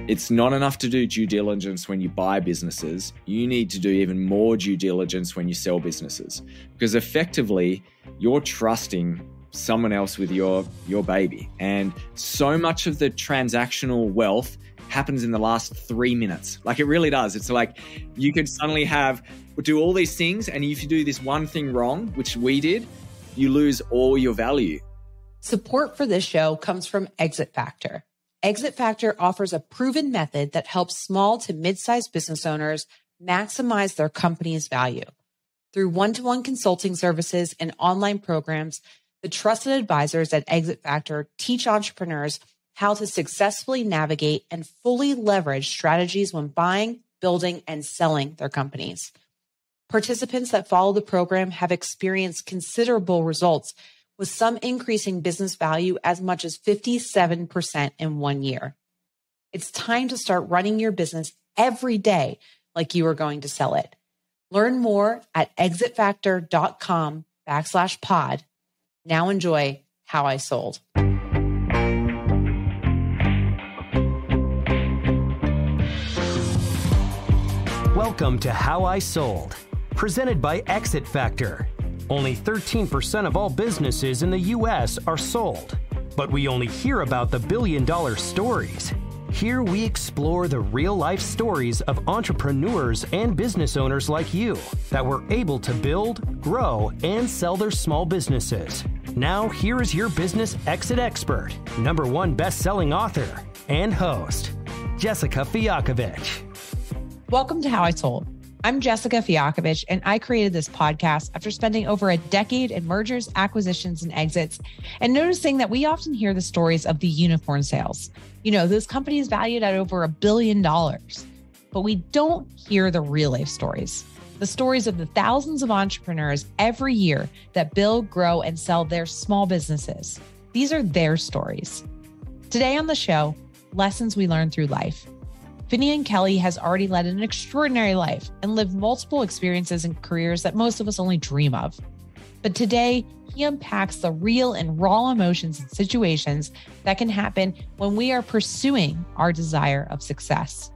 It's not enough to do due diligence when you buy businesses. You need to do even more due diligence when you sell businesses, because effectively you're trusting someone else with your baby. And so much of the transactional wealth happens in the last 3 minutes. Like, it really does. It's like you could suddenly do all these things, and if you do this one thing wrong, which we did, you lose all your value. Support for this show comes from Exit Factor. Exit Factor offers a proven method that helps small to mid-sized business owners maximize their company's value. Through one-to-one consulting services and online programs, the trusted advisors at Exit Factor teach entrepreneurs how to successfully navigate and fully leverage strategies when buying, building, and selling their companies. Participants that follow the program have experienced considerable results, with some increasing business value as much as 57% in 1 year. It's time to start running your business every day like you are going to sell it. Learn more at exitfactor.com/pod. Now enjoy How I Sold. Welcome to How I Sold, presented by Exit Factor. Only 13% of all businesses in the U.S. are sold, but we only hear about the billion-dollar stories. Here we explore the real-life stories of entrepreneurs and business owners like you that were able to build, grow, and sell their small businesses. Now, here is your business exit expert, #1 best-selling author, and host, Jessica Fialkovich. Welcome to How I Sold. I'm Jessica Fialkovich, and I created this podcast after spending over a decade in mergers, acquisitions, and exits, and noticing that we often hear the stories of the unicorn sales. You know, those companies valued at over $1 billion. But we don't hear the real life stories, the stories of the thousands of entrepreneurs every year that build, grow, and sell their small businesses. These are their stories. Today on the show, lessons we learn through life. Finnian Kelly has already led an extraordinary life and lived multiple experiences and careers that most of us only dream of. But today, he unpacks the real and raw emotions and situations that can happen when we are pursuing our desire of success.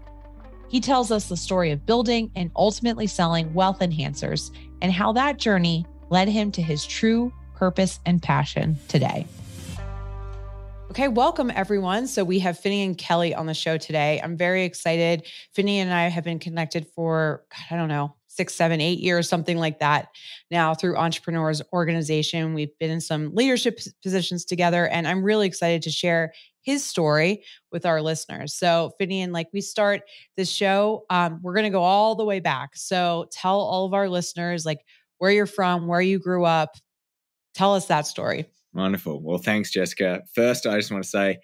He tells us the story of building and ultimately selling Wealth Enhancers and how that journey led him to his true purpose and passion today. Okay, welcome everyone. So we have Finnian Kelly on the show today. I'm very excited. Finnian and I have been connected for, I don't know, 6, 7, 8 years, something like that now through Entrepreneurs Organization. We've been in some leadership positions together, and I'm really excited to share his story with our listeners. So Finnian, like we start this show, we're going to go all the way back. So tell all of our listeners like where you're from, where you grew up. Tell us that story. Wonderful. Well, thanks, Jessica. First, I just want to say,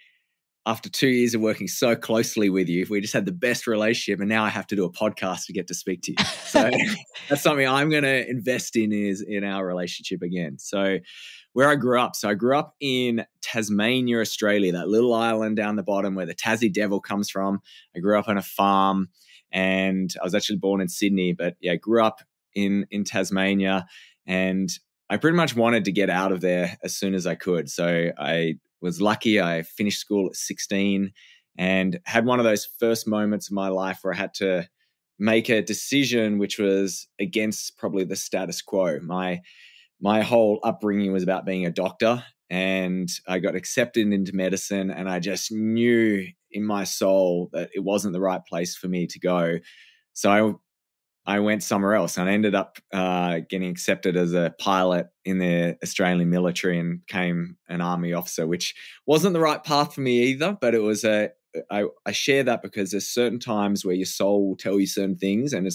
after 2 years of working so closely with you, we just had the best relationship, and now I have to do a podcast to get to speak to you. So that's something I'm going to invest in, is in our relationship again. So where I grew up. So I grew up in Tasmania, Australia, that little island down the bottom where the Tassie Devil comes from. I grew up on a farm, and I was actually born in Sydney, but yeah, I grew up in Tasmania, and I pretty much wanted to get out of there as soon as I could. So I was lucky. I finished school at 16 and had one of those first moments of my life where I had to make a decision which was against probably the status quo. My whole upbringing was about being a doctor, and I got accepted into medicine, and I just knew in my soul that it wasn't the right place for me to go. So I went somewhere else, and I ended up getting accepted as a pilot in the Australian military and became an army officer, which wasn't the right path for me either. But it was I share that because there's certain times where your soul will tell you certain things, and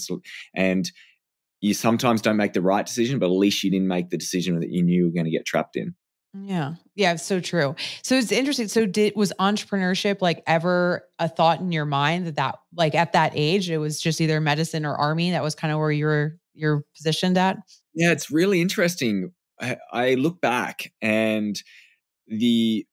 you sometimes don't make the right decision, but at least you didn't make the decision that you knew you were going to get trapped in. Yeah. Yeah. It's so true. So it's interesting. So was entrepreneurship like ever a thought in your mind that like at that age, it was just either medicine or army? That was kind of where you're positioned at? Yeah, it's really interesting. I look back, and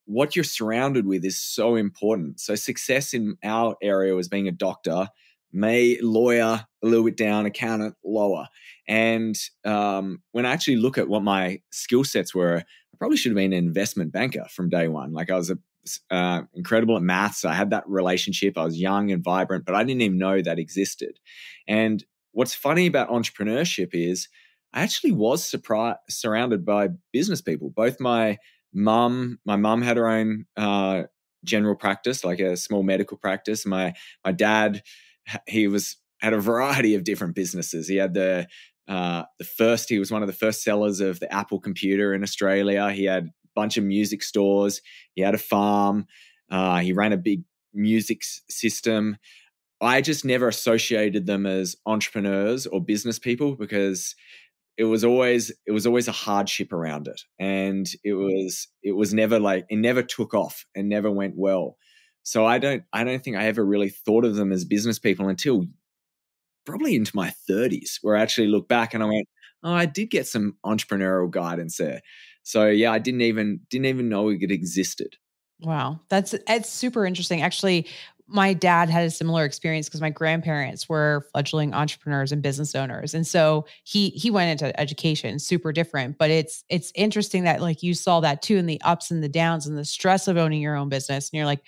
what you're surrounded with is so important. So success in our area was being a doctor, lawyer, a little bit down, accountant, lower. And when I actually look at what my skill sets were, I probably should have been an investment banker from day one. Like I was the incredible at maths. I had that relationship. I was young and vibrant, but I didn't even know that existed. And what's funny about entrepreneurship is I actually was surrounded by business people. Both my mum had her own general practice, like a small medical practice. My dad, he had a variety of different businesses. He had he was one of the first sellers of the Apple computer in Australia. He had a bunch of music stores. He had a farm. He ran a big music system. I just never associated them as entrepreneurs or business people because it was always a hardship around it, and it was never like, it never took off and never went well. So I don't think I ever really thought of them as business people until probably into my 30s, where I actually look back and I went, oh, I did get some entrepreneurial guidance there. So yeah, I didn't even know it existed. Wow. It's super interesting. Actually, my dad had a similar experience because my grandparents were fledgling entrepreneurs and business owners. And so he went into education, super different, but it's interesting that like you saw that too, in the ups and the downs and the stress of owning your own business. And you're like,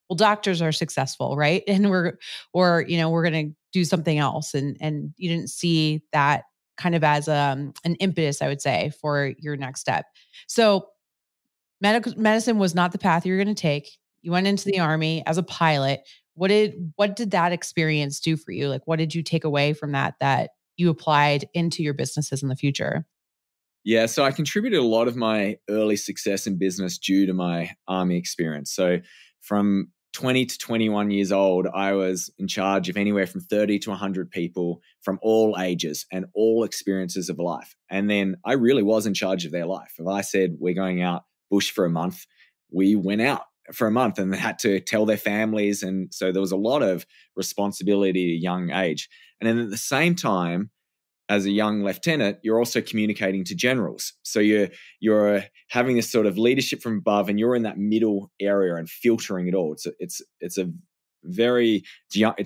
well, doctors are successful, right? And we're going to do something else. And you didn't see that kind of as an impetus, I would say, for your next step. So medicine was not the path you were going to take. You went into the Army as a pilot. What did that experience do for you? Like, what did you take away from that you applied into your businesses in the future? Yeah, so I contributed a lot of my early success in business due to my Army experience. So from 20 to 21 years old, I was in charge of anywhere from 30 to 100 people from all ages and all experiences of life. And then I really was in charge of their life. If I said we're going out bush for a month, we went out for a month and they had to tell their families. And so there was a lot of responsibility at a young age. And then at the same time, as a young lieutenant, you're also communicating to generals. So you're having this sort of leadership from above, and you're in that middle area and filtering it all. It's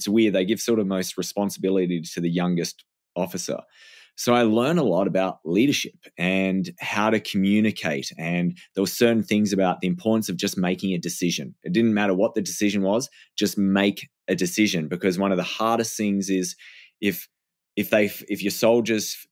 weird. They give sort of most responsibility to the youngest officer. So I learned a lot about leadership and how to communicate. And there were certain things about the importance of just making a decision. It didn't matter what the decision was, just make a decision. Because one of the hardest things is if your soldiers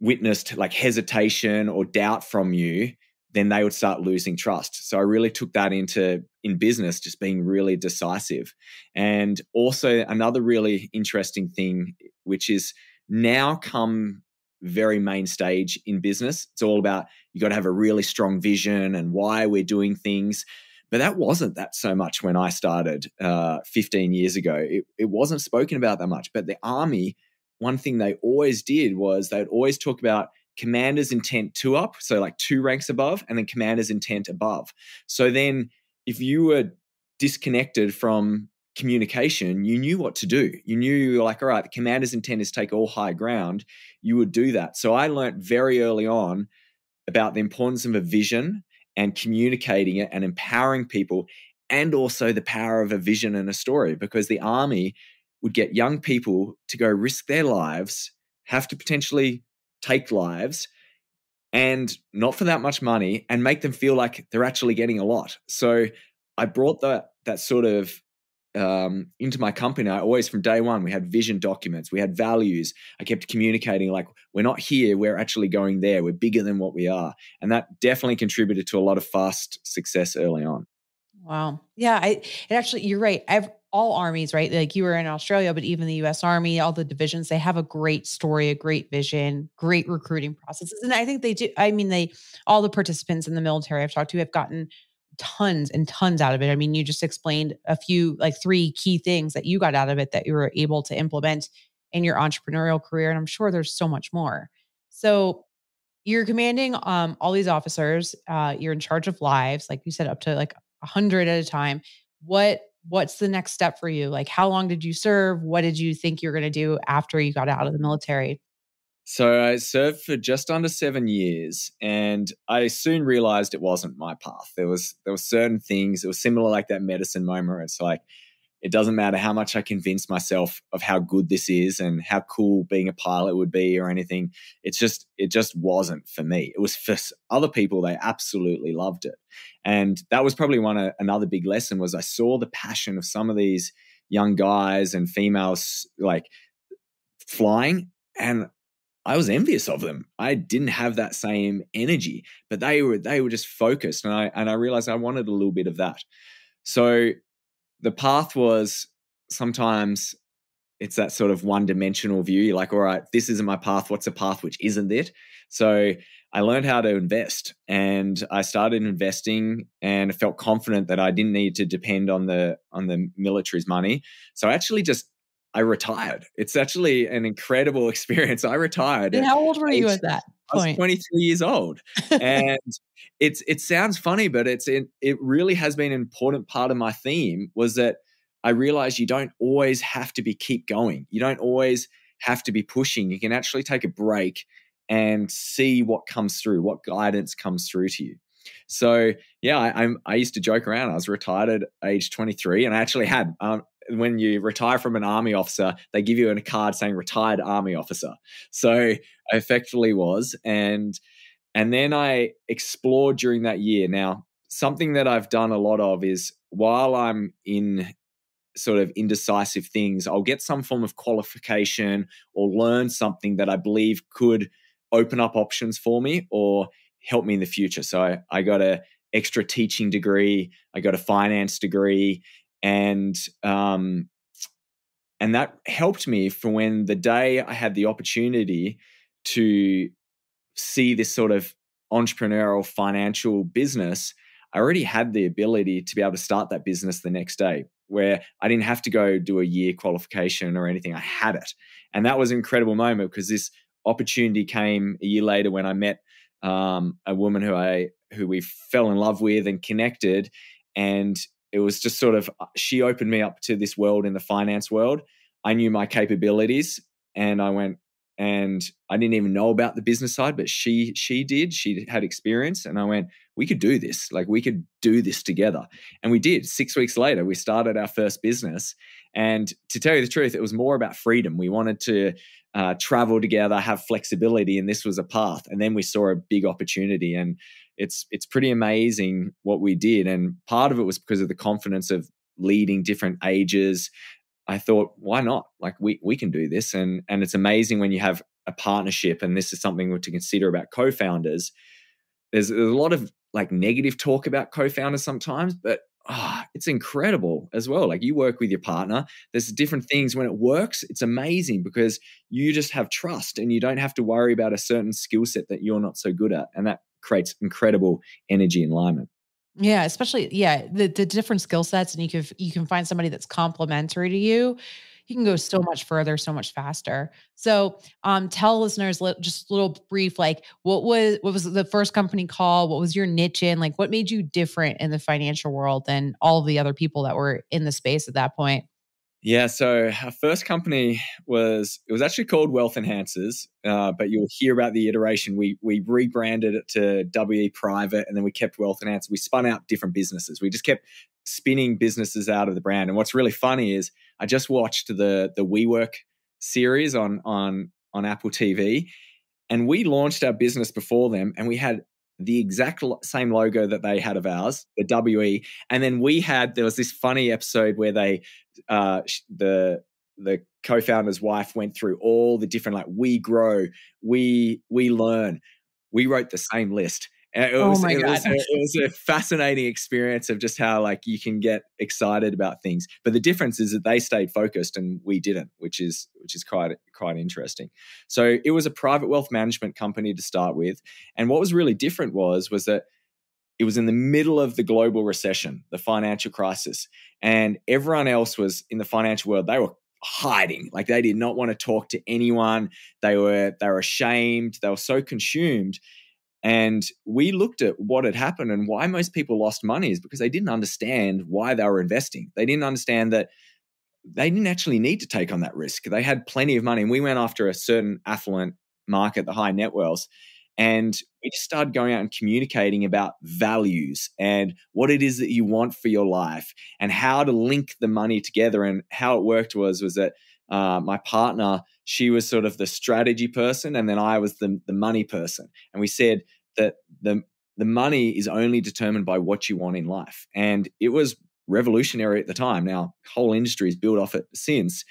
witnessed like hesitation or doubt from you, then they would start losing trust. So I really took that in business, just being really decisive. And also another really interesting thing, which is now come very main stage in business. It's all about, you got to have a really strong vision and why we're doing things. But that wasn't that so much when I started 15 years ago. It wasn't spoken about that much. But the Army, one thing they always did was they'd always talk about commander's intent 2 up, so like 2 ranks above, and then commander's intent above. So then if you were disconnected from communication, you knew what to do. You were like, all right, the commander's intent is take all high ground. You would do that. So I learned very early on about the importance of a vision and communicating it and empowering people, and also the power of a vision and a story, because the Army would get young people to go risk their lives, have to potentially take lives, and not for that much money, and make them feel like they're actually getting a lot. So I brought that sort of into my company. I always, from day one, we had vision documents, we had values. I kept communicating like, we're not here, we're actually going there. We're bigger than what we are. And that definitely contributed to a lot of fast success early on. Wow. Yeah. It actually, you're right. All armies, right? Like you were in Australia, but even the US Army, all the divisions, they have a great story, a great vision, great recruiting processes. And I think they do. I mean, all the participants in the military I've talked to have gotten tons and tons out of it. I mean, you just explained a few, like 3 key things that you got out of it that you were able to implement in your entrepreneurial career. And I'm sure there's so much more. So you're commanding all these officers. You're in charge of lives, like you said, up to like 100 at a time. What's the next step for you? Like, how long did you serve? What did you think you're going to do after you got out of the military? So I served for just under 7 years, and I soon realized it wasn't my path. There were certain things. It was similar like that medicine moment where it's like, It doesn't matter how much I convince myself of how good this is and how cool being a pilot would be or anything. It just wasn't for me. It was for other people. They absolutely loved it. And that was probably another big lesson was I saw the passion of some of these young guys and females like flying, and I was envious of them. I didn't have that same energy, but they were just focused, and I realized I wanted a little bit of that. So the path was sometimes it's that sort of one-dimensional view. You're like, all right, this isn't my path. What's a path which isn't it? So I learned how to invest, and I started investing, and I felt confident that I didn't need to depend on the military's money. So I retired. It's actually an incredible experience. I retired. And how old were you at that point? I was 23 years old. And it sounds funny, but it really has been an important part of my theme was that I realized you don't always have to keep going. You don't always have to be pushing. You can actually take a break and see what comes through, what guidance comes through to you. So yeah, I used to joke around. I was retired at age 23, and I actually had when you retire from an army officer, they give you a card saying retired army officer. So I effectively was, and then I explored during that year. Now, something that I've done a lot of is while I'm in sort of indecisive things, I'll get some form of qualification or learn something that I believe could open up options for me or help me in the future. So I got an extra teaching degree, I got a finance degree, and that helped me for when the day I had the opportunity to see this sort of entrepreneurial financial business. I already had the ability to be able to start that business the next day, where I didn't have to go do a year qualification or anything. I had it. And that was an incredible moment because this opportunity came a year later when I met a woman who we fell in love with and connected. And it was just sort of, she opened me up to this world in the finance world. I knew my capabilities, and I went, and I didn't even know about the business side, but she did. She had experience, and I went, we could do this. Like, we could do this together. And we did. 6 weeks later, we started our first business. And to tell you the truth, it was more about freedom. We wanted to travel together, have flexibility, and this was a path. And then we saw a big opportunity, and it's pretty amazing what we did. And part of it was because of the confidence of leading different ages. I thought, why not? Like, we can do this. And it's amazing when you have a partnership, and this is something to consider about co-founders. There's a lot of like negative talk about co-founders sometimes, but it's incredible as well. Like, you work with your partner. There's different things. When it works, it's amazing because you just have trust and you don't have to worry about a certain skill set that you're not so good at. And that creates incredible energy and alignment. Yeah, especially, the different skill sets, and you can find somebody that's complementary to you. You can go so much further, so much faster. So, tell listeners just a little brief, like what was the first company called? What was your niche in? Like, what made you different in the financial world than all of the other people that were in the space at that point? Yeah, so our first company was actually called Wealth Enhancers, but you'll hear about the iteration. We rebranded it to WE Private, and then we kept Wealth Enhancers. We spun out different businesses. We just kept spinning businesses out of the brand. And what's really funny is I just watched the WeWork series on Apple TV, and we launched our business before them, and we had the exact same logo that they had of ours, the WE. And then there was this funny episode where the co-founder's wife went through all the different, like, we grow, we learn. We wrote the same list. And it was a fascinating experience of just how, like, you can get excited about things. But the difference is that they stayed focused and we didn't, which is quite interesting. So it was a private wealth management company to start with. And what was really different was that it was in the middle of the global recession, the financial crisis. And everyone else was in the financial world. They were hiding. Like, they did not want to talk to anyone. They were ashamed. They were so consumed. And we looked at what had happened, and why most people lost money is because they didn't understand why they were investing. They didn't understand that they didn't actually need to take on that risk. They had plenty of money, and we went after a certain affluent market, the high net wealth. And we just started going out and communicating about values and what it is that you want for your life and how to link the money together. And how it worked was that my partner, she was sort of the strategy person, and then I was the money person. And we said that the money is only determined by what you want in life. And it was revolutionary at the time. Now, whole industry has built off it since.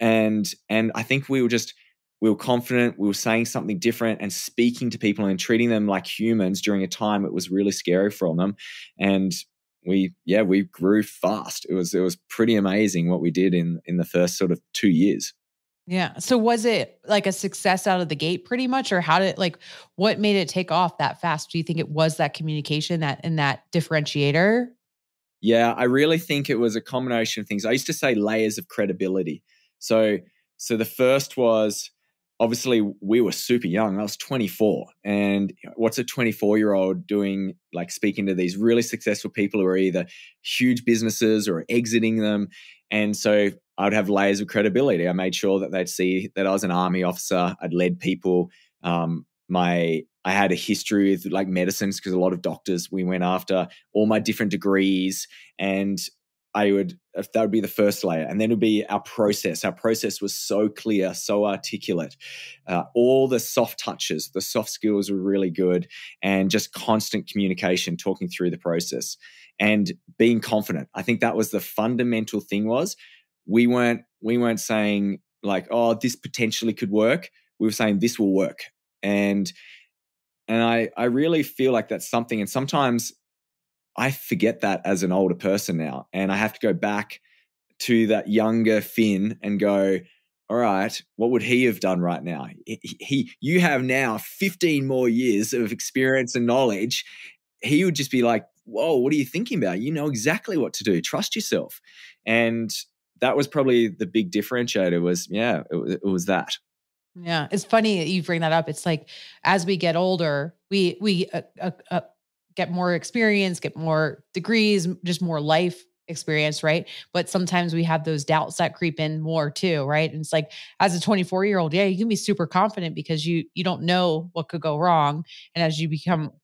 And I think we were confident, we were saying something different and speaking to people and treating them like humans during a time it was really scary for them. And we grew fast. It was pretty amazing what we did in the first sort of 2 years. Yeah. So was it like a success out of the gate pretty much, or what made it take off that fast? Do you think it was that communication that differentiator? Yeah, I really think it was a combination of things. I used to say layers of credibility. So the first was, obviously we were super young. I was 24. And what's a 24-year-old doing, like speaking to these really successful people who are either huge businesses or exiting them? And so I would have layers of credibility. I made sure that they'd see that I was an army officer. I'd led people. I had a history with like medicines, because a lot of doctors we went after, all my different degrees. And that would be the first layer. And then it would be our process. Our process was so clear, so articulate. All the soft touches, the soft skills were really good, and just constant communication, talking through the process and being confident. I think that was the fundamental thing. Was we weren't saying like, oh, this potentially could work. We were saying this will work. And I really feel like that's something. And sometimes I forget that as an older person now, and I have to go back to that younger Finn and go, all right, what would he have done right now? You have now 15 more years of experience and knowledge. He would just be like, whoa, what are you thinking about? You know exactly what to do. Trust yourself. And that was probably the big differentiator. It was that. Yeah. It's funny that you bring that up. It's like, as we get older, we get more experience, get more degrees, just more life experience, right? But sometimes we have those doubts that creep in more too, right? And it's like, as a 24-year-old, yeah, you can be super confident because you don't know what could go wrong. And as you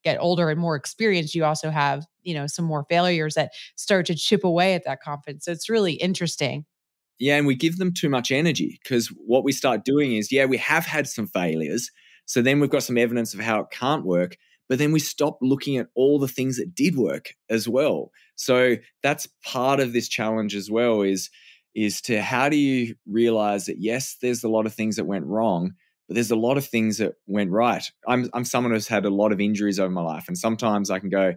get older and more experienced, you also have, some more failures that start to chip away at that confidence. So it's really interesting. Yeah, and we give them too much energy, because what we start doing is, we have had some failures. So then we've got some evidence of how it can't work, but then we stop looking at all the things that did work as well. So that's part of this challenge as well, is to how do you realize that, yes, there's a lot of things that went wrong, but there's a lot of things that went right. I'm someone who's had a lot of injuries over my life, and sometimes I can go,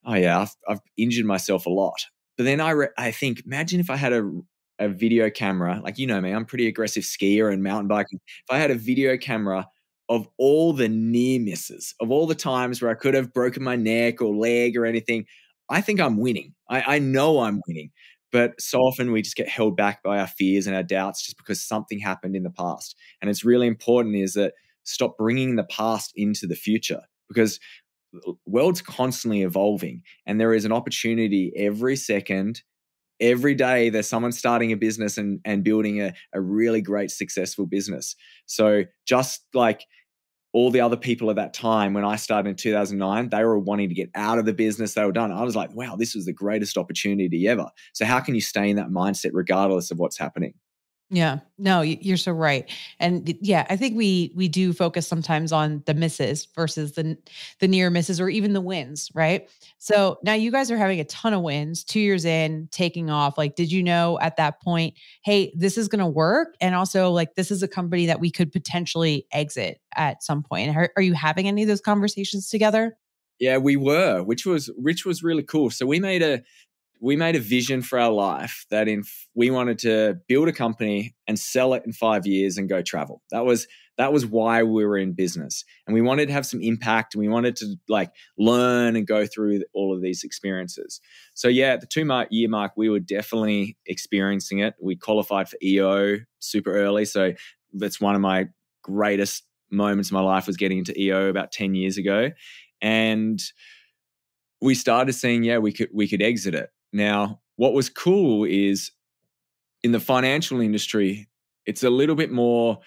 oh yeah, I've injured myself a lot. But then I think, imagine if I had a video camera, like, me, I'm a pretty aggressive skier and mountain biking. If I had a video camera of all the near misses, of all the times where I could have broken my neck or leg or anything, I think I'm winning. I know I'm winning. But so often we just get held back by our fears and our doubts just because something happened in the past. And it's really important is that stop bringing the past into the future, because the world's constantly evolving, and there is an opportunity every second. Every day there's someone starting a business and building a really great, successful business. So just like all the other people at that time, when I started in 2009, they were wanting to get out of the business. They were done. I was like, wow, this was the greatest opportunity ever. So how can you stay in that mindset regardless of what's happening? Yeah, no, you're so right. And yeah, I think we do focus sometimes on the misses versus the near misses, or even the wins, right? So now you guys are having a ton of wins, 2 years in, taking off. Like, did you know at that point, hey, this is going to work? And also, like, this is a company that we could potentially exit at some point. Are you having any of those conversations together? Yeah, we were, which was really cool. So we made a vision for our life that we wanted to build a company and sell it in 5 years and go travel. That was why we were in business, and we wanted to have some impact, and we wanted to like learn and go through all of these experiences. So yeah, at the 2-year mark, we were definitely experiencing it. We qualified for EO super early. So that's one of my greatest moments in my life, was getting into EO about 10 years ago. And we started seeing, we could exit it. Now, what was cool is in the financial industry, it's a little bit more,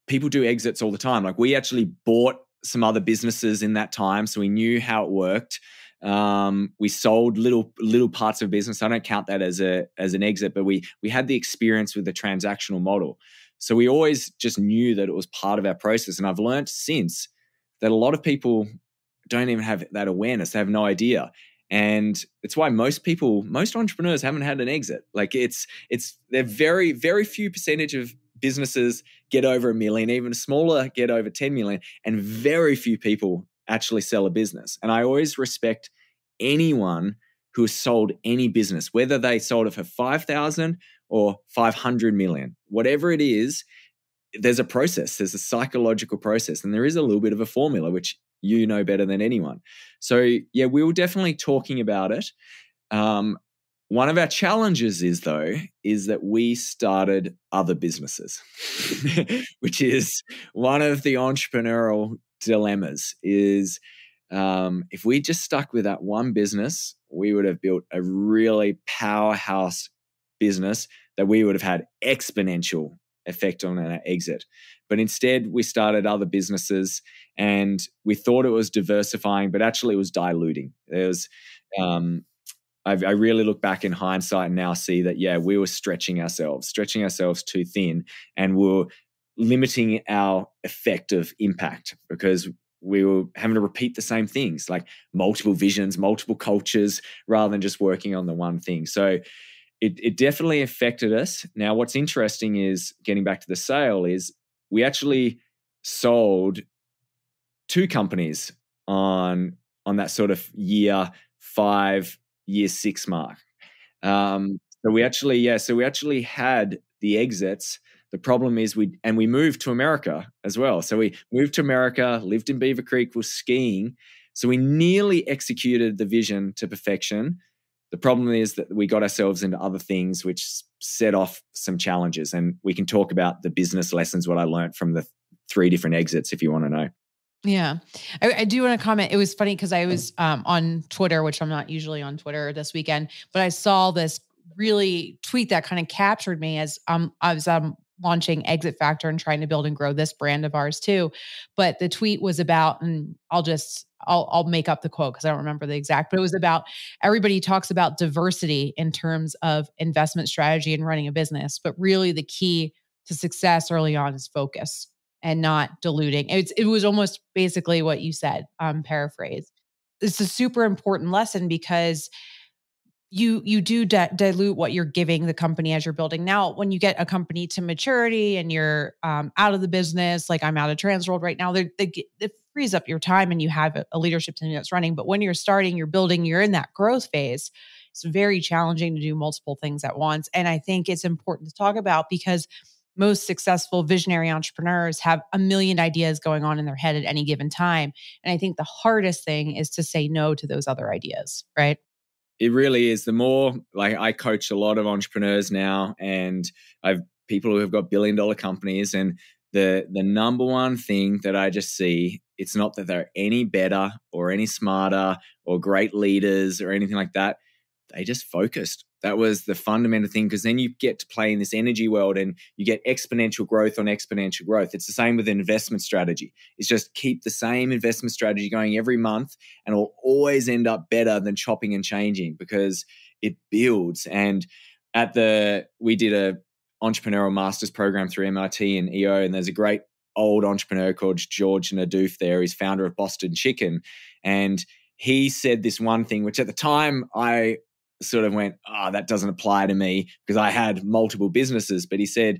people do exits all the time. Like, we actually bought some other businesses in that time, so we knew how it worked. We sold little parts of business. I don't count that as an exit, but we had the experience with the transactional model. So we always just knew that it was part of our process. And I've learned since that a lot of people don't even have that awareness. They have no idea. And it's why most entrepreneurs haven't had an exit. Like they're very, very few percentage of businesses get over $1 million, even smaller get over 10 million, and very few people actually sell a business. And I always respect anyone who has sold any business, whether they sold it for 5,000 or 500 million, whatever it is. There's a process, there's a psychological process, and there is a little bit of a formula, which you know better than anyone. So yeah, we were definitely talking about it. One of our challenges is that we started other businesses, which is one of the entrepreneurial dilemmas is if we just stuck with that one business, we would have built a really powerhouse business that we would have had exponential effect on our exit. But instead, we started other businesses and we thought it was diversifying, but actually it was diluting. There was, I really look back in hindsight and now see that, yeah, we were stretching ourselves too thin, and we were limiting our effective impact because we were having to repeat the same things, like multiple visions, multiple cultures, rather than just working on the one thing. So it definitely affected us. Now, what's interesting is, getting back to the sale, is we actually sold 2 companies on that sort of year 5, year 6 mark. So we actually had the exits. The problem is we moved to America as well. So we moved to America, lived in Beaver Creek, was skiing. So we nearly executed the vision to perfection. The problem is that we got ourselves into other things, which set off some challenges. And we can talk about the business lessons, what I learned from the 3 different exits, if you want to know. Yeah. I do want to comment. It was funny because I was on Twitter, which I'm not usually on Twitter this weekend, but I saw this really tweet that kind of captured me as I was launching Exit Factor and trying to build and grow this brand of ours too. But the tweet was about, and I'll make up the quote because I don't remember the exact, but it was about, everybody talks about diversity in terms of investment strategy and running a business, but really the key to success early on is focus and not diluting. It was almost basically what you said, paraphrase. It's a super important lesson because you do dilute what you're giving the company as you're building. Now, when you get a company to maturity and you're out of the business, like I'm out of Transworld right now, it frees up your time and you have a leadership team that's running. But when you're starting, you're building, you're in that growth phase, it's very challenging to do multiple things at once. And I think it's important to talk about because most successful visionary entrepreneurs have a million ideas going on in their head at any given time. And I think the hardest thing is to say no to those other ideas, right? It really is. The more, like, I coach a lot of entrepreneurs now, and I've people who have got billion-dollar companies, and the number one thing that I just see, it's not that they're any better or any smarter or great leaders or anything like that. They just focused. That was the fundamental thing, because then you get to play in this energy world and you get exponential growth on exponential growth. It's the same with an investment strategy. It's just keep the same investment strategy going every month, and it'll always end up better than chopping and changing because it builds. And we did a entrepreneurial master's program through MIT and EO, and there's a great old entrepreneur called George Nadoof there. He's founder of Boston Chicken. And he said this one thing, which at the time I sort of went, that doesn't apply to me because I had multiple businesses. But he said,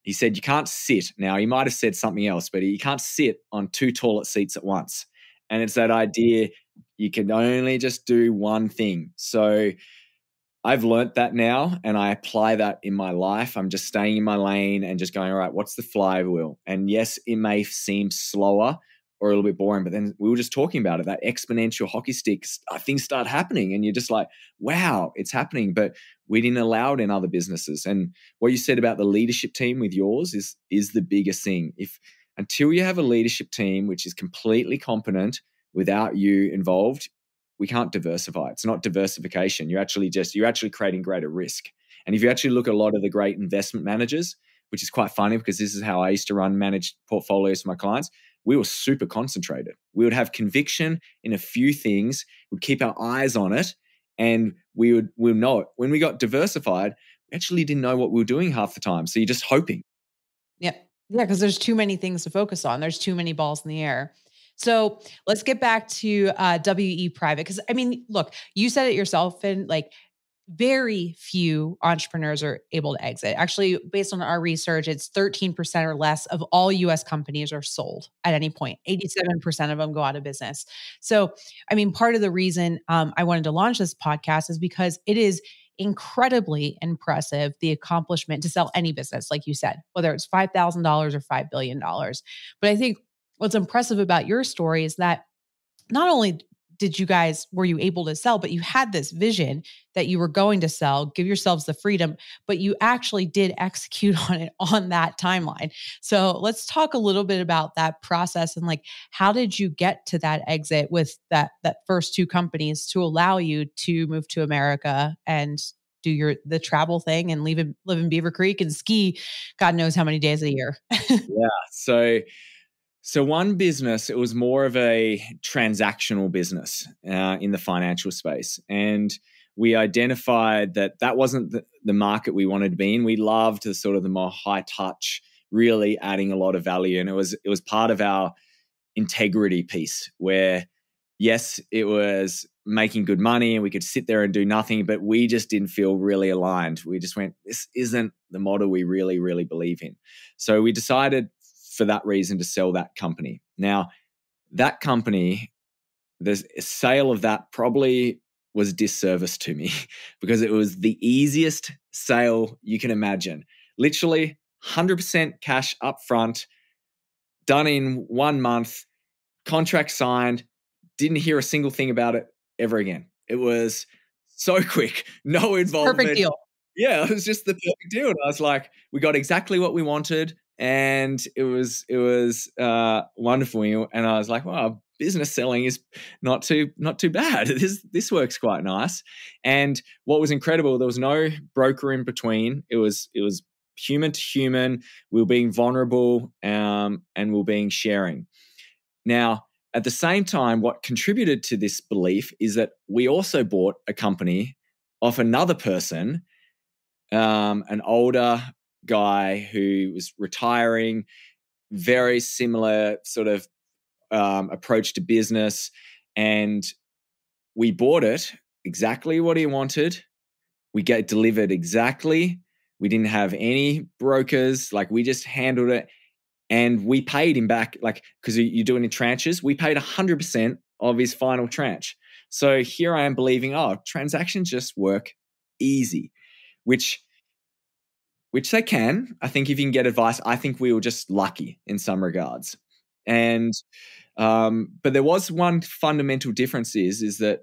you can't sit. Now, he might have said something else, but you can't sit on 2 toilet seats at once. And it's that idea, you can only just do one thing. So I've learnt that now, and I apply that in my life. I'm just staying in my lane and just going, all right, what's the flywheel? And yes, it may seem slower or a little bit boring, but then we were just talking about it, that exponential hockey stick, things start happening and you're just like, wow, it's happening. But we didn't allow it in other businesses. And what you said about the leadership team with yours is the biggest thing. Until you have a leadership team which is completely competent without you involved, we can't diversify. It's not diversification. You're actually creating greater risk. And if you actually look at a lot of the great investment managers, which is quite funny because this is how I used to manage portfolios for my clients, we were super concentrated. We would have conviction in a few things, we'd keep our eyes on it, and we'll know it. When we got diversified, we actually didn't know what we were doing half the time. So you're just hoping. Yeah. Yeah. Because there's too many things to focus on. There's too many balls in the air. So let's get back to WE Private. Because I mean, look, you said it yourself, and like very few entrepreneurs are able to exit. Actually, based on our research, it's 13% or less of all US companies are sold at any point. 87% of them go out of business. So, I mean, part of the reason I wanted to launch this podcast is because it is incredibly impressive, the accomplishment to sell any business, like you said, whether it's $5,000 or $5 billion. But I think what's impressive about your story is that not only were you able to sell, but you had this vision that you were going to sell, give yourselves the freedom, but you actually did execute on it on that timeline. So let's talk a little bit about that process and like, how did you get to that exit with that first two companies to allow you to move to America and do the travel thing and live in Beaver Creek and ski God knows how many days a year? Yeah. So one business, it was more of a transactional business in the financial space. And we identified that wasn't the market we wanted to be in. We loved the sort of the more high touch, really adding a lot of value. And it was part of our integrity piece where, yes, it was making good money and we could sit there and do nothing, but we just didn't feel really aligned. We just went, this isn't the model we really, really believe in. So we decided for that reason to sell that company. Now, that company, the sale of that probably was disservice to me because it was the easiest sale you can imagine. Literally 100% cash up front, done in 1 month, contract signed, didn't hear a single thing about it ever again. It was so quick, no involvement. Perfect deal. Yeah, it was just the perfect deal. And I was like, we got exactly what we wanted. And it was wonderful. And I was like, wow, business selling is not too bad. This works quite nice. And what was incredible, there was no broker in between. It was human to human. We were being vulnerable, and we were being sharing. Now, at the same time, what contributed to this belief is that we also bought a company off another person, an older guy who was retiring, very similar sort of approach to business. And we bought it exactly what he wanted. We get delivered exactly. We didn't have any brokers. Like, we just handled it. And we paid him back, like, because you do it in tranches. We paid 100% of his final tranche. So here I am believing, transactions just work easy, which they can. I think if you can get advice, I think we were just lucky in some regards. And but there was one fundamental difference is that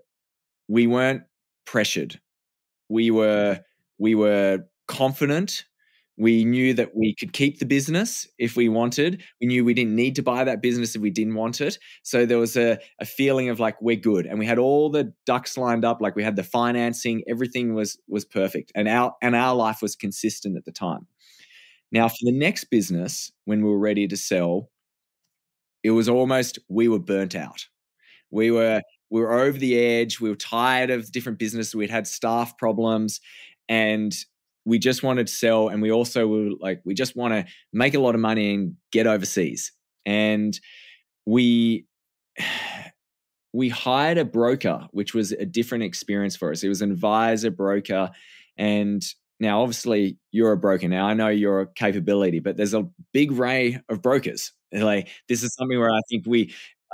we weren't pressured. We were confident. We knew that we could keep the business if we wanted. We knew we didn't need to buy that business if we didn't want it. So there was a feeling of like, we're good. And we had all the ducks lined up. Like, we had the financing, everything was perfect. And our life was consistent at the time. Now, for the next business, when we were ready to sell, it was almost, we were burnt out. We were over the edge. We were tired of different businesses. We'd had staff problems, and we just wanted to sell. And we also were like, we just want to make a lot of money and get overseas. And we hired a broker, which was a different experience for us. It was an advisor broker. And now, obviously, you're a broker now. I know your capability, but there's a big array of brokers. Like, this is something where I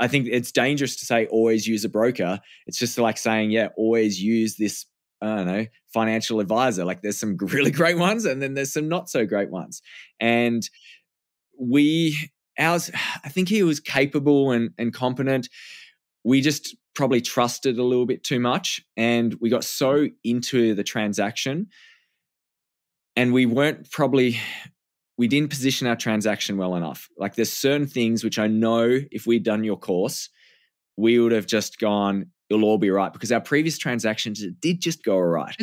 think it's dangerous to say always use a broker. It's just like saying, yeah, always use this, I don't know, financial advisor. Like, there's some really great ones and then there's some not so great ones. And I think he was capable and competent. We just probably trusted a little bit too much, and we got so into the transaction, and we didn't position our transaction well enough. Like, there's certain things which I know if we'd done your course, we would have just gone, it'll all be right, because our previous transactions, it did just go all right.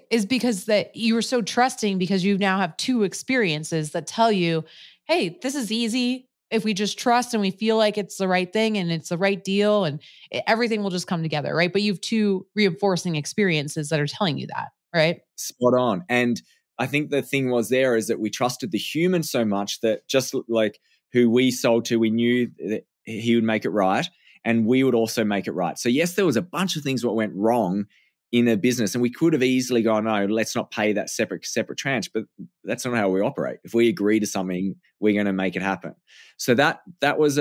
Is because that you were so trusting because you now have two experiences that tell you, hey, this is easy. if we just trust and we feel like it's the right thing and it's the right deal and everything will just come together, right? But you have two reinforcing experiences that are telling you that, right? Spot on. And I think the thing was there is that we trusted the human so much that just like who we sold to, we knew that he would make it right and we would also make it right. So yes, there was a bunch of things that went wrong in a business and we could have easily gone, no, let's not pay that separate tranche, but that's not how we operate. If we agree to something, we're going to make it happen. So that was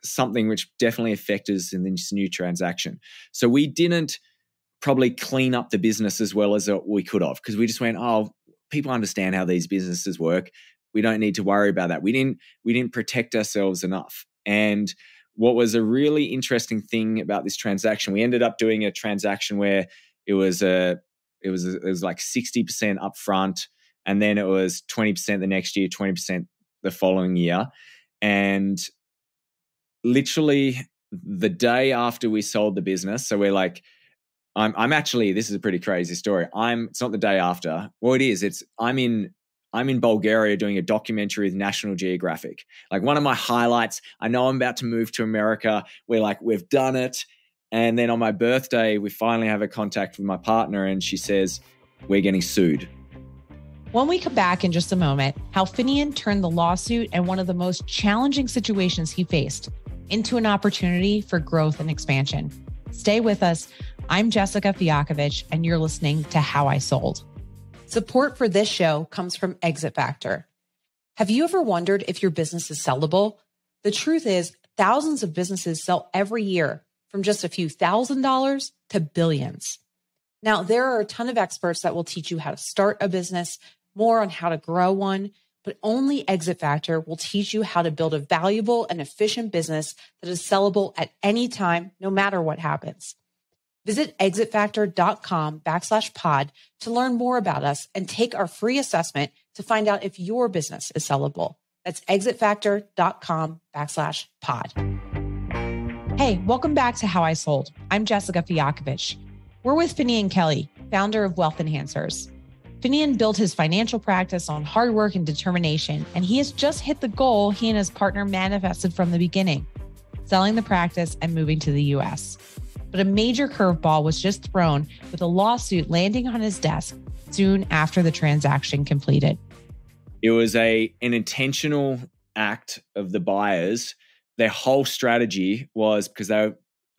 something which definitely affected us in this new transaction. So we didn't probably clean up the business as well as we could have because we just went, oh, people understand how these businesses work. We don't need to worry about that. We didn't protect ourselves enough. And what was a really interesting thing about this transaction, we ended up doing a transaction where it was like 60% upfront, and then it was 20% the next year, 20% the following year. And literally the day after we sold the business, so we're like, I'm actually, this is a pretty crazy story. It's not the day after. Well, it is. I'm in Bulgaria doing a documentary with National Geographic. Like one of my highlights, I know I'm about to move to America. We're like, we've done it. And then on my birthday, we finally have a contact with my partner and she says, we're getting sued. When we come back in just a moment, how Finnian turned the lawsuit and one of the most challenging situations he faced into an opportunity for growth and expansion. Stay with us. I'm Jessica Fialkovich, and you're listening to How I Sold. Support for this show comes from Exit Factor. Have you ever wondered if your business is sellable? The truth is, thousands of businesses sell every year, from just a few $1,000s to billions. Now, there are a ton of experts that will teach you how to start a business, more on how to grow one, but only Exit Factor will teach you how to build a valuable and efficient business that is sellable at any time, no matter what happens. Visit exitfactor.com/pod to learn more about us and take our free assessment to find out if your business is sellable. That's exitfactor.com/pod. Hey, welcome back to How I Sold. I'm Jessica Fialkovich. We're with Finnian Kelly, founder of Wealth Enhancers. Finnian built his financial practice on hard work and determination, and he has just hit the goal he and his partner manifested from the beginning, selling the practice and moving to the US. But a major curveball was just thrown with a lawsuit landing on his desk soon after the transaction completed. It was an intentional act of the buyers. Their whole strategy was, because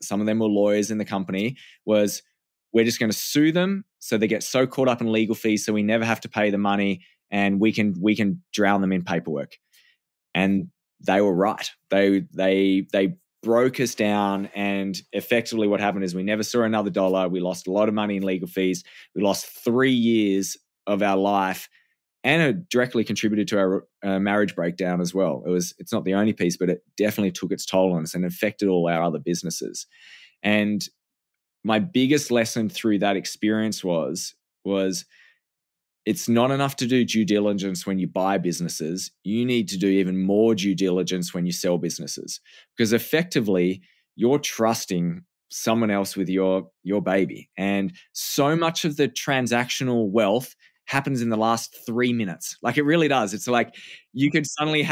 some of them were lawyers in the company, was we're just going to sue them so they get so caught up in legal fees so we never have to pay the money and we can drown them in paperwork. And they were right. They broke us down, and effectively what happened is we never saw another dollar. We lost a lot of money in legal fees. We lost 3 years of our life, and it directly contributed to our marriage breakdown as well. It's not the only piece, but it definitely took its toll on us and affected all our other businesses. And my biggest lesson through that experience was it's not enough to do due diligence when you buy businesses. You need to do even more due diligence when you sell businesses, because effectively you're trusting someone else with your baby. And so much of the transactional wealth happens in the last 3 minutes. Like it really does. It's like you could suddenly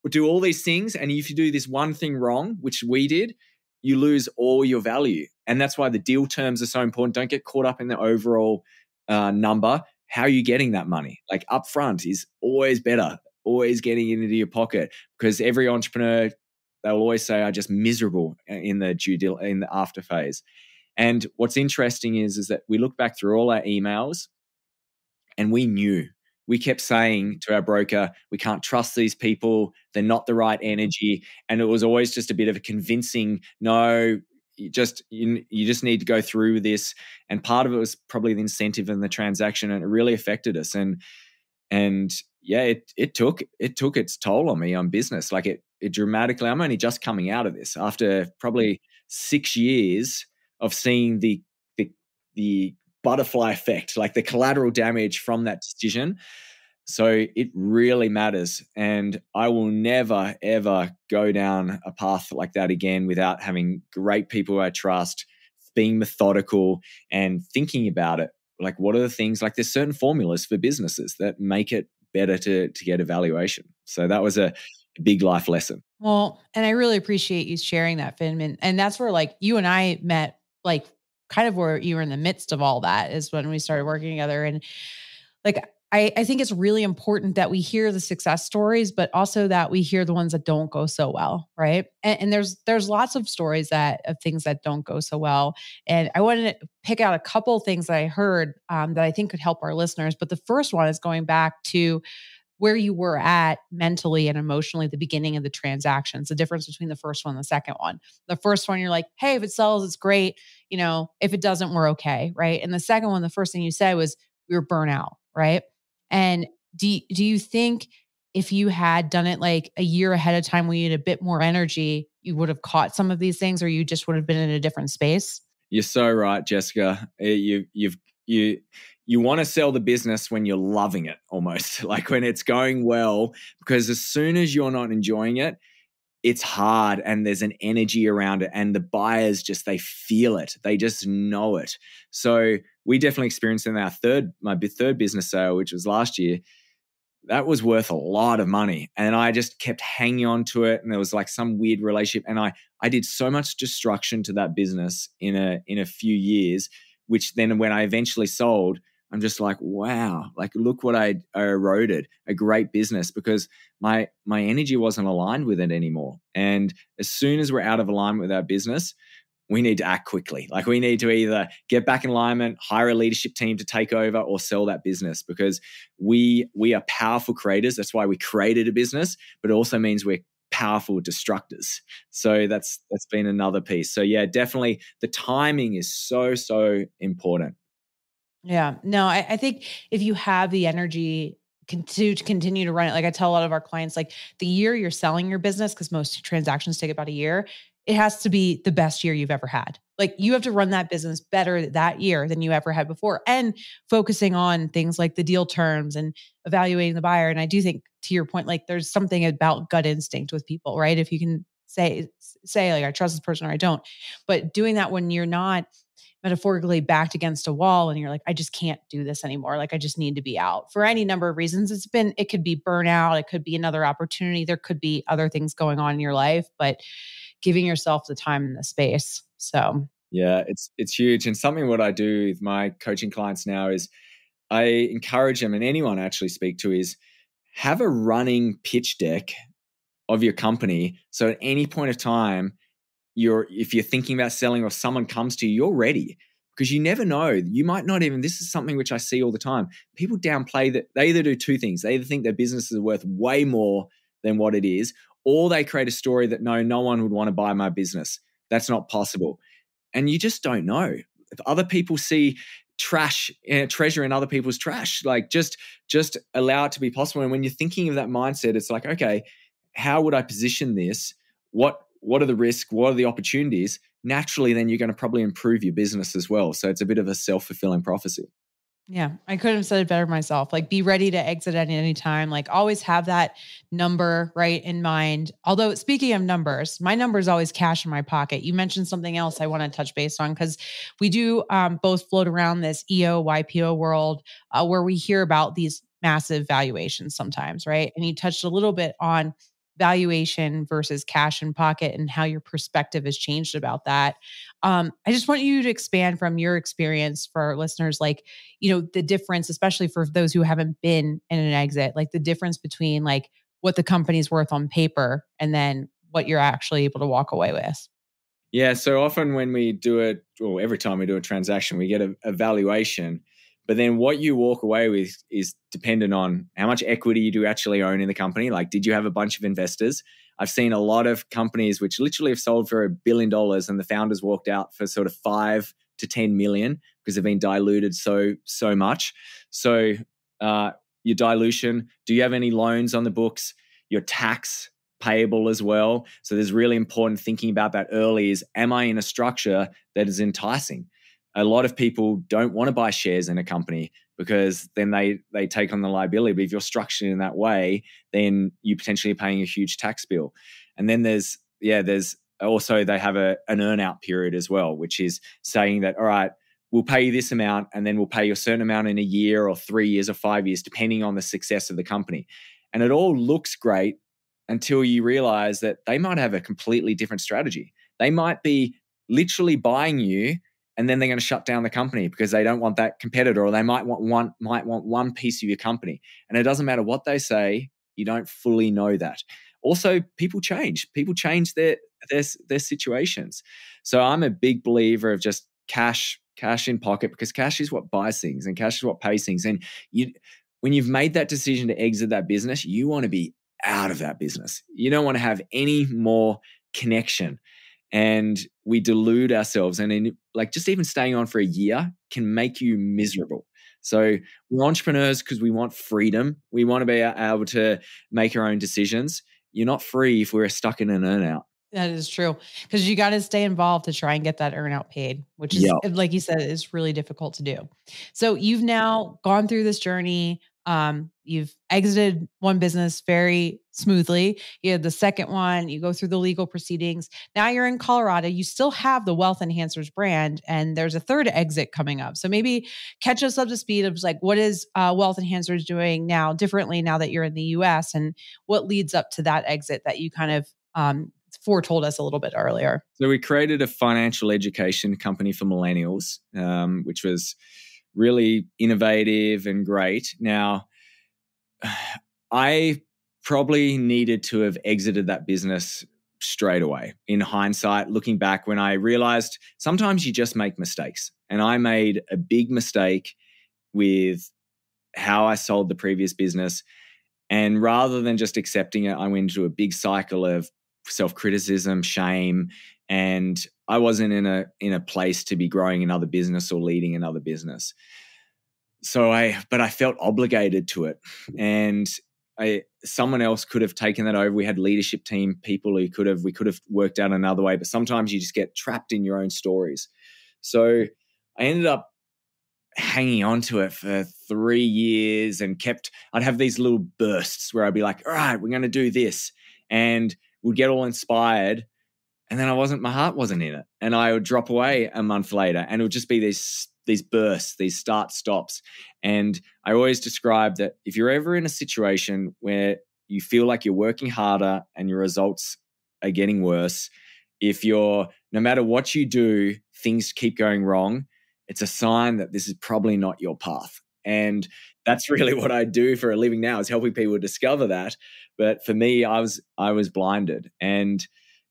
do all these things, and if you do this one thing wrong, which we did, you lose all your value. And that's why the deal terms are so important. Don't get caught up in the overall number. How are you getting that money? Like upfront is always better, always getting it into your pocket, because every entrepreneur, they'll always say, I'm just miserable in the after phase. And what's interesting is that we look back through all our emails and we kept saying to our broker, we can't trust these people. They're not the right energy. And it was always just a bit of a convincing, no, you just need to go through with this. And part of it was probably the incentive in the transaction, and it really affected us. And yeah, it took its toll on me on business. Like it dramatically. I'm only just coming out of this after probably 6 years of seeing the butterfly effect, like the collateral damage from that decision. So it really matters. And I will never, ever go down a path like that again without having great people I trust, being methodical and thinking about it. Like, what are the things, like there's certain formulas for businesses that make it better to get a valuation. So that was a big life lesson. Well, and I really appreciate you sharing that, Finn. And that's where like you and I met, like kind of where you were in the midst of all that is when we started working together. And like, I think it's really important that we hear the success stories, but also that we hear the ones that don't go so well. Right. And there's lots of stories of things that don't go so well. And I wanted to pick out a couple of things that I heard that I think could help our listeners. But the first one is going back to where you were at mentally and emotionally at the beginning of the transactions, the difference between the first one and the second one. The first one, you're like, hey, if it sells, it's great. If it doesn't, we're okay. Right. And the second one, the first thing you said was we were burnout. Right. And do you think if you had done it like a year ahead of time when you had a bit more energy, you would have caught some of these things, or you just would have been in a different space? You're so right, Jessica. You want to sell the business when you're loving it, almost like when it's going well, because as soon as you're not enjoying it, it's hard and there's an energy around it, and the buyers they feel it. They just know it. So we definitely experienced in my third business sale, which was last year. That was worth a lot of money. And I just kept hanging on to it. And there was like some weird relationship. And I did so much destruction to that business in a few years, which then when I eventually sold, I'm just like, wow, like look what I eroded, a great business, because my energy wasn't aligned with it anymore. And as soon as we're out of alignment with our business, we need to act quickly. Like we need to either get back in alignment, hire a leadership team to take over, or sell that business, because we are powerful creators. That's why we created a business, but it also means we're powerful destructors. So that's been another piece. So yeah, definitely the timing is so important. Yeah, no, I think if you have the energy to continue to run it, like I tell a lot of our clients, like the year you're selling your business, because most transactions take about a year, it has to be the best year you've ever had. Like you have to run that business better that year than you ever had before, and focusing on things like the deal terms and evaluating the buyer. And I do think, to your point, like there's something about gut instinct with people, right? If you can say like, I trust this person or I don't, but doing that when you're not metaphorically backed against a wall and you're like, I just can't do this anymore. Like I just need to be out for any number of reasons. It could be burnout. It could be another opportunity. There could be other things going on in your life, but giving yourself the time and the space. So yeah, it's huge. And something what I do with my coaching clients now is I encourage them, and anyone I actually speak to, is have a running pitch deck of your company. So at any point of time, if you're thinking about selling or someone comes to you, you're ready, because you never know. You might not even, this is something which I see all the time. People downplay that. They either do two things. They either think their business is worth way more than what it is, or they create a story that no one would want to buy my business. That's not possible. And you just don't know. If other people see treasure in other people's trash, like just allow it to be possible. And when you're thinking of that mindset, it's like, okay, how would I position this? What are the risks? What are the opportunities? Naturally, then you're going to probably improve your business as well. So it's a bit of a self-fulfilling prophecy. yeah, I couldn't have said it better myself. Like be ready to exit at any time. Like always have that number right in mind. Although speaking of numbers, my number is always cash in my pocket. You mentioned something else I want to touch base on, because we do both float around this EO, YPO world where we hear about these massive valuations sometimes, right? And you touched a little bit on valuation versus cash in pocket and how your perspective has changed about that. I just want you to expand from your experience for our listeners, like, the difference, especially for those who haven't been in an exit, like the difference between like what the company's worth on paper and then what you're actually able to walk away with. Yeah. So often when we do it, or every time we do a transaction, we get a valuation. But then what you walk away with is dependent on how much equity you do actually own in the company. Like, did you have a bunch of investors? I've seen a lot of companies which literally have sold for $1 billion and the founders walked out for sort of 5 to 10 million because they've been diluted so much. So your dilution, do you have any loans on the books? Your tax payable as well. So there's really important thinking about that early is, am I in a structure that is enticing? A lot of people don't want to buy shares in a company because then they take on the liability. But if you're structured in that way, then you potentially are paying a huge tax bill. And then there's also, they have an earn-out period as well, which is saying that, all right, we'll pay you this amount and then we'll pay you a certain amount in a year or 3 years or 5 years, depending on the success of the company. And it all looks great until you realize that they might have a completely different strategy. They might be literally buying you, and then they're going to shut down the company because they don't want that competitor, or they might want one piece of your company. And it doesn't matter what they say, you don't fully know that. Also, people change. People change their situations. So I'm a big believer of just cash in pocket, because cash is what buys things and cash is what pays things. And when you've made that decision to exit that business, you want to be out of that business. You don't want to have any more connection. And we delude ourselves. And just even staying on for a year can make you miserable. So we're entrepreneurs because we want freedom. We want to be able to make our own decisions. You're not free if we're stuck in an earnout. That is true, because you got to stay involved to try and get that earnout paid, which is, like you said, is really difficult to do. So you've now gone through this journey. You've exited one business very smoothly. You had the second one, you go through the legal proceedings. Now you're in Colorado. You still have the Wealth Enhancers brand, and there's a third exit coming up. So maybe catch us up to speed of what is Wealth Enhancers doing now differently now that you're in the US, and what leads up to that exit that you kind of foretold us a little bit earlier. So we created a financial education company for millennials, which was really innovative and great. Now, I probably needed to have exited that business straight away. In hindsight, looking back, when I realized sometimes you just make mistakes. And I made a big mistake with how I sold the previous business. And rather than just accepting it, I went into a big cycle of self-criticism, shame, and I wasn't in a place to be growing another business or leading another business. But I felt obligated to it, and someone else could have taken that over. We had leadership team people who we could have worked out another way, but sometimes you just get trapped in your own stories. So I ended up hanging on to it for 3 years and I'd have these little bursts where I'd be like, all right, we're going to do this. And would get all inspired. And then my heart wasn't in it. And I would drop away a month later, and it would just be these bursts, these start stops. And I always describe that if you're ever in a situation where you feel like you're working harder and your results are getting worse, no matter what you do, things keep going wrong, it's a sign that this is probably not your path. And that's really what I do for a living now, is helping people discover that. But for me, I was blinded, and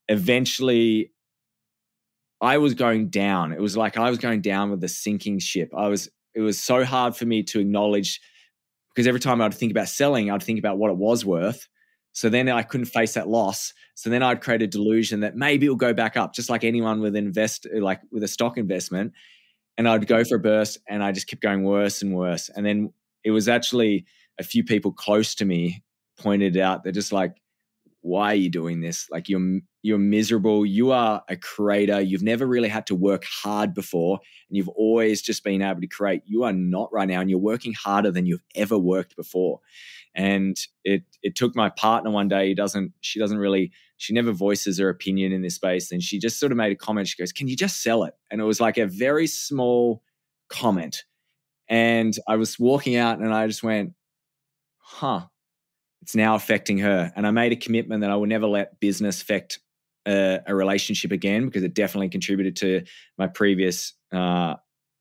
eventually I was going down. It was like I was going down with a sinking ship. It was so hard for me to acknowledge, because every time I'd think about selling, I'd think about what it was worth. So then I couldn't face that loss. So then I'd create a delusion that maybe it'll go back up, just like anyone with a stock investment. And I'd go for a burst, and I just kept going worse and worse. And then it was actually a few people close to me pointed out, they're just like, why are you doing this? Like, you're miserable. You are a creator. You've never really had to work hard before, and you've always just been able to create. You are not right now, and you're working harder than you've ever worked before. And it took my partner one day. She never voices her opinion in this space. And she just sort of made a comment. She goes, "Can you just sell it?" And it was like a very small comment. And I was walking out, and I just went, it's now affecting her. And I made a commitment that I would never let business affect a relationship again, because it definitely contributed to my previous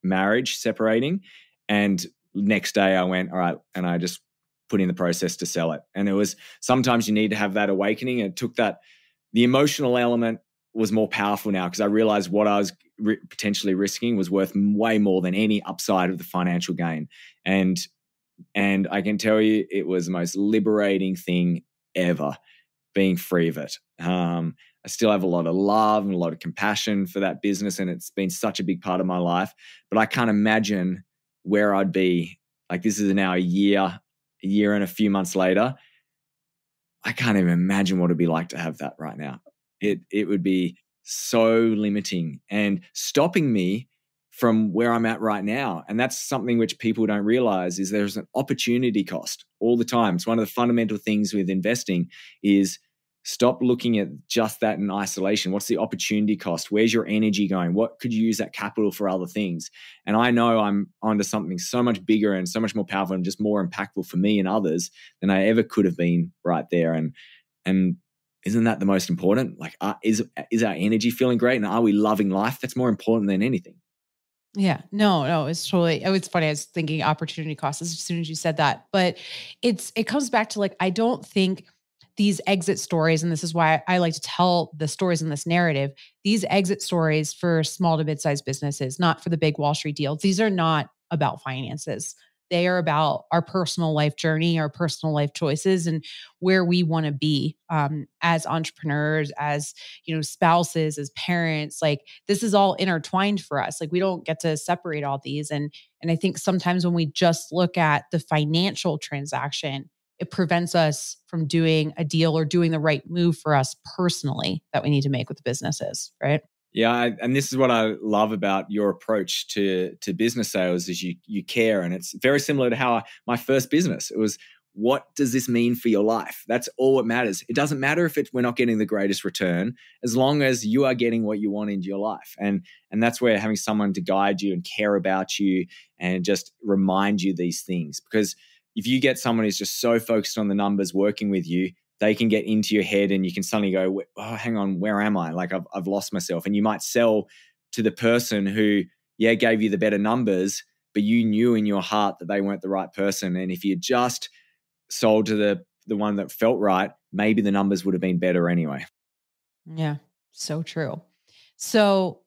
marriage separating. And next day I went, all right, and I just put in the process to sell it. And it was, sometimes you need to have that awakening. And it took that, the emotional element was more powerful now, because I realized what I was potentially risking was worth way more than any upside of the financial gain. And I can tell you, it was the most liberating thing ever, being free of it. I still have a lot of love and a lot of compassion for that business, and it's been such a big part of my life. But I can't imagine where I'd be. Like, this is now a year and a few months later. I can't even imagine what it'd be like to have that right now. It would be so limiting and stopping me from where I'm at right now. And that's something which people don't realize, is there's an opportunity cost all the time. It's one of the fundamental things with investing, is stop looking at just that in isolation. What's the opportunity cost? Where's your energy going? What could you use that capital for other things? And I know I'm onto something so much bigger and so much more powerful and just more impactful for me and others than I ever could have been right there. And And isn't that the most important? Like, is our energy feeling great? And are we loving life? That's more important than anything. Yeah, no, it's totally, it's funny. I was thinking opportunity cost as soon as you said that, but it comes back to like, I don't think these exit stories, and this is why I like to tell the stories in this narrative, these exit stories for small to mid-sized businesses, not for the big Wall Street deals. These are not about finances. They are about our personal life journey, our personal life choices, and where we want to be as entrepreneurs, as spouses, as parents. Like this is all intertwined for us. Like we don't get to separate all these. And I think sometimes when we just look at the financial transaction, it prevents us from doing a deal or doing the right move for us personally that we need to make with the businesses, right? Yeah, and this is what I love about your approach to business sales is you care, and it's very similar to how my first business. It was, what does this mean for your life? That's all that matters. It doesn't matter if we're not getting the greatest return, as long as you are getting what you want into your life. And that's where having someone to guide you and care about you and just remind you these things. Because if you get someone who's just so focused on the numbers working with you, they can get into your head and you can suddenly go, oh, hang on, where am I? Like I've lost myself. And you might sell to the person who, gave you the better numbers, but you knew in your heart that they weren't the right person. And if you just sold to the one that felt right, maybe the numbers would have been better anyway. Yeah, so true. So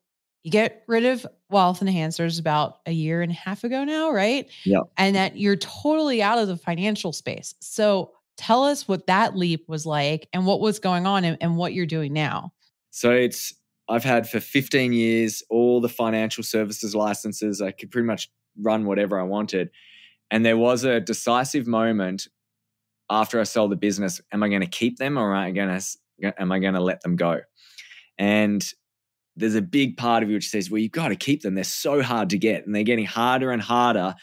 you get rid of Wealth Enhancers about a year and a half ago now, right? Yeah. And that you're totally out of the financial space. So tell us what that leap was like and what was going on and what you're doing now. So I've had for 15 years all the financial services licenses. I could pretty much run whatever I wanted. And there was a decisive moment after I sold the business. Am I going to keep them or am I going to let them go? And there's a big part of you which says, well, you've got to keep them. They're so hard to get and they're getting harder and harder.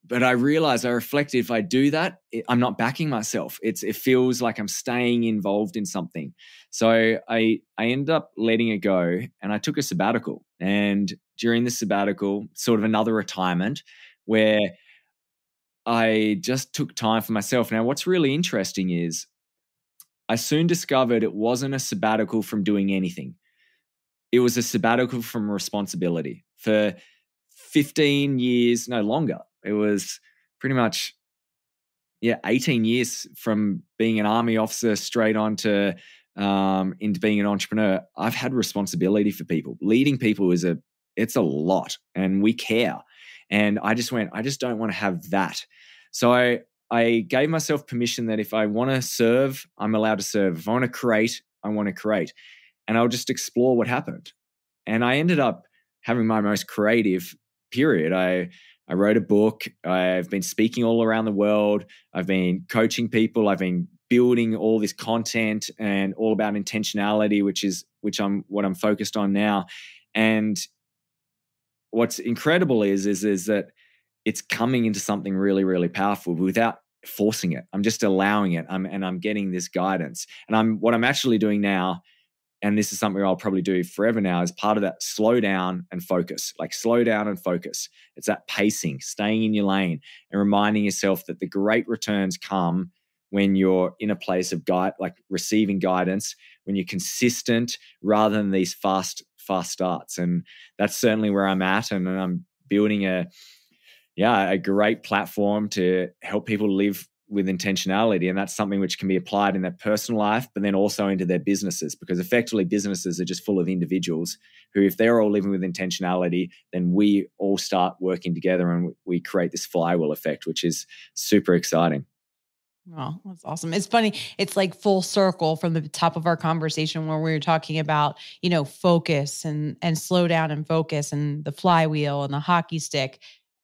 But I realized, I reflected, if I do that, I'm not backing myself. It feels like I'm staying involved in something. So I ended up letting it go and I took a sabbatical. And during the sabbatical, sort of another retirement where I just took time for myself. Now, what's really interesting is I soon discovered it wasn't a sabbatical from doing anything. It was a sabbatical from responsibility. For 15 years, no longer. It was pretty much, 18 years from being an army officer straight on to into being an entrepreneur. I've had responsibility for people. Leading people it's a lot, and we care. And I just don't want to have that. So I gave myself permission that if I want to serve, I'm allowed to serve. If I want to create, I want to create. And I'll just explore what happened. And I ended up having my most creative period. I wrote a book. I've been speaking all around the world. I've been coaching people. I've been building all this content and all about intentionality, which I'm focused on now. And what's incredible is that it's coming into something really, really powerful without forcing it. I'm just allowing it. I'm getting this guidance. And what I'm actually doing now, and this is something I'll probably do forever now, is part of that slow down and focus. Like slow down and focus. It's that pacing, staying in your lane and reminding yourself that the great returns come when you're in a place of receiving guidance, when you're consistent rather than these fast starts. And that's certainly where I'm at. And I'm building a great platform to help people live with intentionality. And that's something which can be applied in their personal life, but then also into their businesses, because effectively businesses are just full of individuals who, if they're all living with intentionality, then we all start working together and we create this flywheel effect, which is super exciting. Oh, that's awesome. It's funny. It's like full circle from the top of our conversation where we were talking about, focus and slow down and focus and the flywheel and the hockey stick.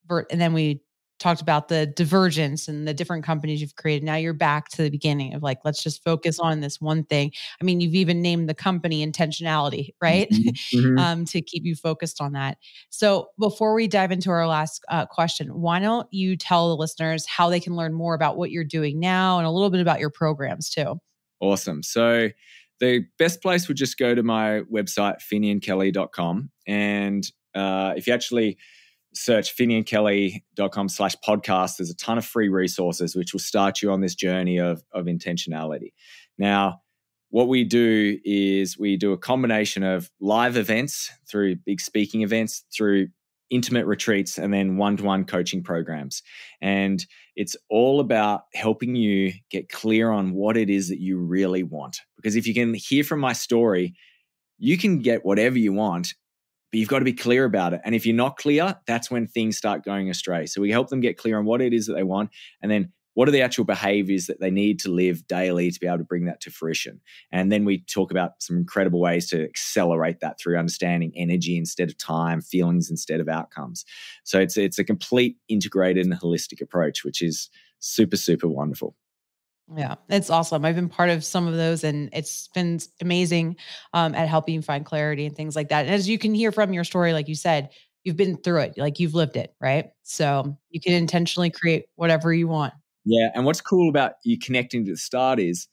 And then we talked about the divergence and the different companies you've created. Now you're back to the beginning of like, let's just focus on this one thing. I mean, you've even named the company Intentionality, right? Mm-hmm. To keep you focused on that. So before we dive into our last question, why don't you tell the listeners how they can learn more about what you're doing now and a little bit about your programs too? Awesome. So the best place would just go to my website, FinnianKelly.com. And if you actually search FinnianKelly.com/podcast. There's a ton of free resources which will start you on this journey of intentionality. Now, what we do is we do a combination of live events through big speaking events, through intimate retreats, and then one-to-one coaching programs. And it's all about helping you get clear on what it is that you really want. Because if you can hear from my story, you can get whatever you want, but you've got to be clear about it. And if you're not clear, that's when things start going astray. So we help them get clear on what it is that they want, and then what are the actual behaviors that they need to live daily to be able to bring that to fruition. And then we talk about some incredible ways to accelerate that through understanding energy instead of time, feelings instead of outcomes. So it's a complete integrated and holistic approach, which is super, super wonderful. Yeah, it's awesome. I've been part of some of those, and it's been amazing at helping you find clarity and things like that. And as you can hear from your story, like you said, you've been through it, like you've lived it, right? So you can intentionally create whatever you want. Yeah. And what's cool about you connecting to the start is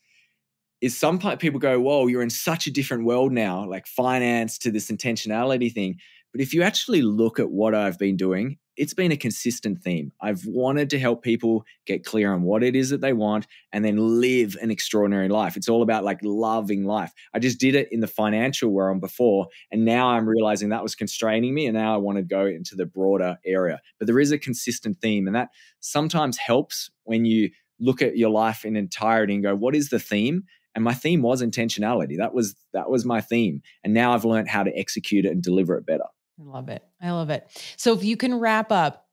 sometimes people go, whoa, you're in such a different world now, like finance to this intentionality thing. But if you actually look at what I've been doing, it's been a consistent theme. I've wanted to help people get clear on what it is that they want and then live an extraordinary life. It's all about like loving life. I just did it in the financial realm before, and now I'm realizing that was constraining me, and now I want to go into the broader area. But there is a consistent theme, and that sometimes helps when you look at your life in entirety and go, what is the theme? And my theme was intentionality. That was my theme. And now I've learned how to execute it and deliver it better. I love it. I love it. So if you can wrap up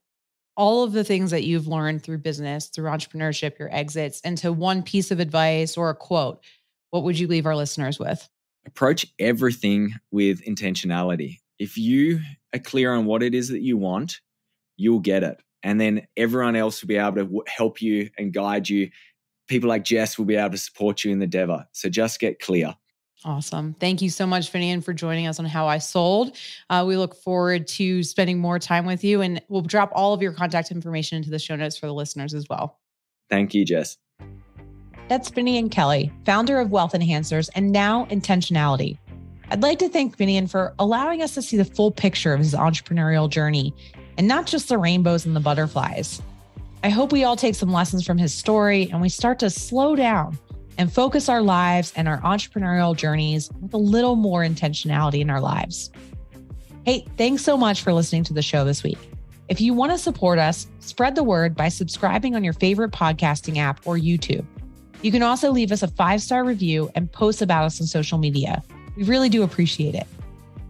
all of the things that you've learned through business, through entrepreneurship, your exits, into one piece of advice or a quote, what would you leave our listeners with? Approach everything with intentionality. If you are clear on what it is that you want, you'll get it. And then everyone else will be able to help you and guide you. People like Jess will be able to support you in the endeavor. So just get clear. Awesome. Thank you so much, Finnian, for joining us on How I Sold. We look forward to spending more time with you, and we'll drop all of your contact information into the show notes for the listeners as well. Thank you, Jess. That's Finnian Kelly, founder of Wealth Enhancers and now Intentionality. I'd like to thank Finnian for allowing us to see the full picture of his entrepreneurial journey and not just the rainbows and the butterflies. I hope we all take some lessons from his story and we start to slow down and focus our lives and our entrepreneurial journeys with a little more intentionality in our lives. Hey, thanks so much for listening to the show this week. If you want to support us, spread the word by subscribing on your favorite podcasting app or YouTube. You can also leave us a 5-star review and post about us on social media. We really do appreciate it.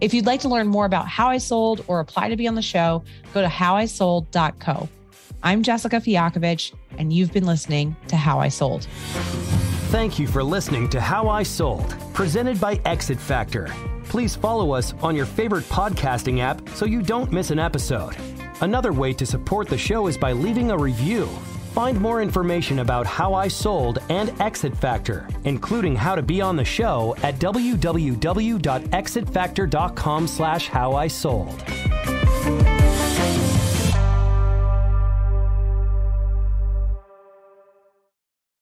If you'd like to learn more about How I Sold or apply to be on the show, go to howisold.co. I'm Jessica Fialkovich, and you've been listening to How I Sold. Thank you for listening to How I Sold, presented by Exit Factor. Please follow us on your favorite podcasting app so you don't miss an episode. Another way to support the show is by leaving a review. Find more information about How I Sold and Exit Factor, including how to be on the show at www.exitfactor.com/howisold.